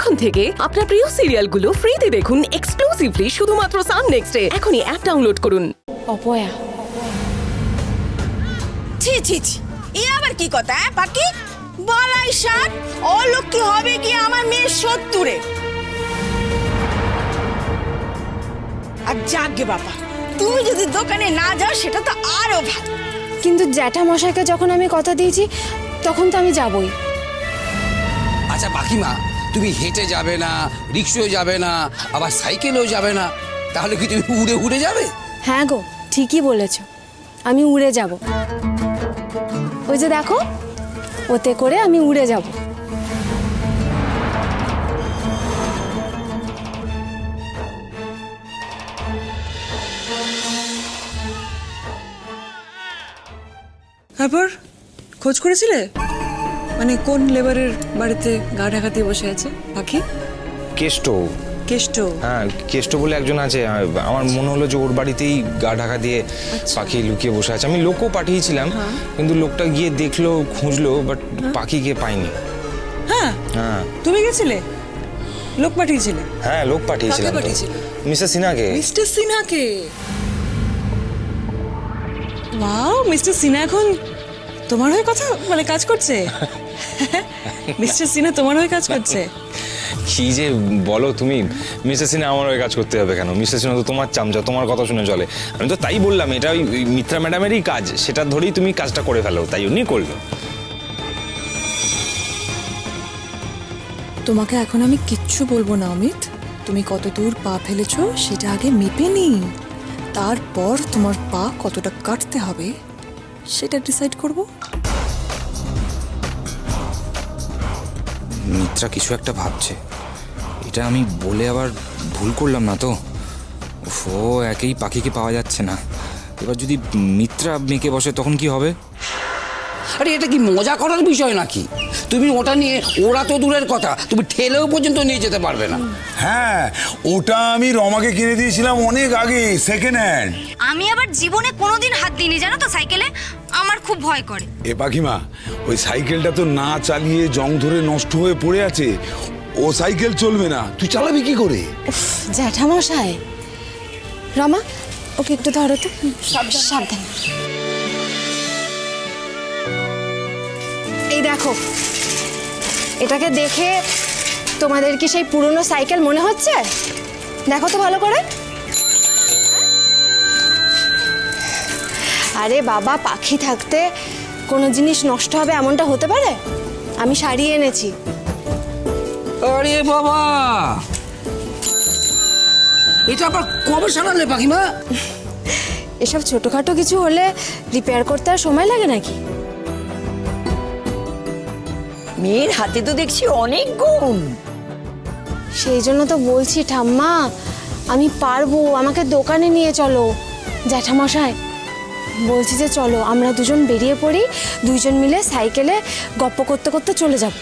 এখন থেকে আপনার প্রিয় সিরিয়ালগুলো ফ্রিতে দেখুন এক্সক্লুসিভলি শুধুমাত্র সান নেক্সটে। এখনই অ্যাপ ডাউনলোড করুন। অপয়া ছি ছি ছি, এ আবার কি কথা পাখি? বলাই সাত অলক্ষী হবে কি আমার মেয়ের 70-এ। আর যাকগে বাবা, তুমি যদি দোকানে না যাও সেটা তো আরো ভালো। কিন্তু জ্যাঠামশাইকে যখন আমি কথা দিয়েছি তখন তো আমি যাবই। আচ্ছা বাকিমা, তুমি হেঁটে যাবে না, রিক্সায় যাবে না, আবার সাইকেলেও যাবে না, তাহলে কি তুমি উড়ে উড়ে যাবে? হ্যাঁ গো, ঠিকই বলেছ, আমি উড়ে যাব। ওই যে দেখো, ওতে করে আমি উড়ে যাব। তারপর খোঁজ করেছিলে? মানে কোন লেবারের বাড়িতে গা ঢাকা দিয়ে বসে আছে পাখি? কেষ্ট। কেষ্ট? হ্যাঁ, কেষ্ট বলে একজন আছে। আমার মনে হলো যে ওর বাড়িতেই গা ঢাকা দিয়ে পাখি লুকিয়ে বসে আছে। আমি লোকও পাঠিয়েছিলাম, কিন্তু লোকটা গিয়ে দেখলো, খুঁজলো, বাট পাখিকে পাইনি। হ্যাঁ হ্যাঁ, তুমি গেছিলে? লোক পাঠিয়েছিলে? হ্যাঁ লোক পাঠিয়েছিলাম। কাকে পাঠিয়েছিলে? মিস্টার সিনহাকে। মিস্টার সিনহাকে? ওয়াও, মিস্টার সিনহা এখন তোমার হয়ে কথা মানে কাজ করছে? মিস্টার সিনহা তোমার হয়ে কাজ করছে? কি যে বলো তুমি, মিস্টার সিনহা আমার হয়ে কাজ করতে হবে কেন? মিস্টার সিনহা তো তোমার চামচা, তোমার কথা শুনে চলে। আমি তো তাই বললাম, এটা ওই মিত্রা ম্যাডামেরই কাজ, সেটা ধরেই তুমি কাজটা করে ফেলো, তাই উনি করলো। তোমাকে এখন আমি কিচ্ছু বলবো না অমিত। তুমি কত দূর পা ফেলেছো সেটা আগে মেপে নি, তারপর তোমার পা কতটা কাটতে হবে সেটা ডিসাইড করব। মিত্রা কিছু একটা ভাবছে, এটা আমি বলে আবার ভুল করলাম না তো? ও একেই পাখিকে পাওয়া যাচ্ছে না, এবার যদি মিত্রা মেকে বসে তখন কি হবে? আরে এটা কি মজা করার বিষয় নাকি? তুমি ওটা নিয়ে, ওরা তো দূরের কথা, তুমি ঠেলেও পর্যন্ত নিয়ে যেতে পারবে না। হ্যাঁ, ওটা আমি রমাকে কিনে দিয়েছিলাম অনেক আগে, সেকেন্ড হ্যান্ড। আমি আবার জীবনে কোনোদিন হাত দিইনি জানো তো সাইকেলে, আমার খুব ভয় করে। এ পাখিমা, ওই সাইকেলটা তো না চালিয়ে জং ধরে নষ্ট হয়ে পড়ে আছে, ও সাইকেল চলবে না, তুই চালাবি কি করে? জ্যাঠামশাই, রমা ওকে একটু ধরো তো। সাবধান। এই দেখো, এটাকে দেখে তোমাদের কি সেই পুরনো সাইকেল মনে হচ্ছে? দেখো তো ভালো করে। আরে বাবা, পাখি থাকতে কোনো জিনিস নষ্ট হবে এমনটা হতে পারে? আমি সারিয়ে এনেছি। আরে বাবা, এটা আবার কবে সারালে পাখিমা? এসব ছোটখাটো কিছু হলে রিপেয়ার করতে আর সময় লাগে নাকি? মেয়ের হাতে তো দেখছি অনেক গুণ। সেই জন্য তো বলছি ঠাম্মা, আমি পারবো, আমাকে দোকানে নিয়ে চলো। জ্যাঠামশাই, বলছি যে চলো আমরা দুজন বেরিয়ে পড়ি, দুইজন মিলে সাইকেলে গপ্প করতে করতে চলে যাব।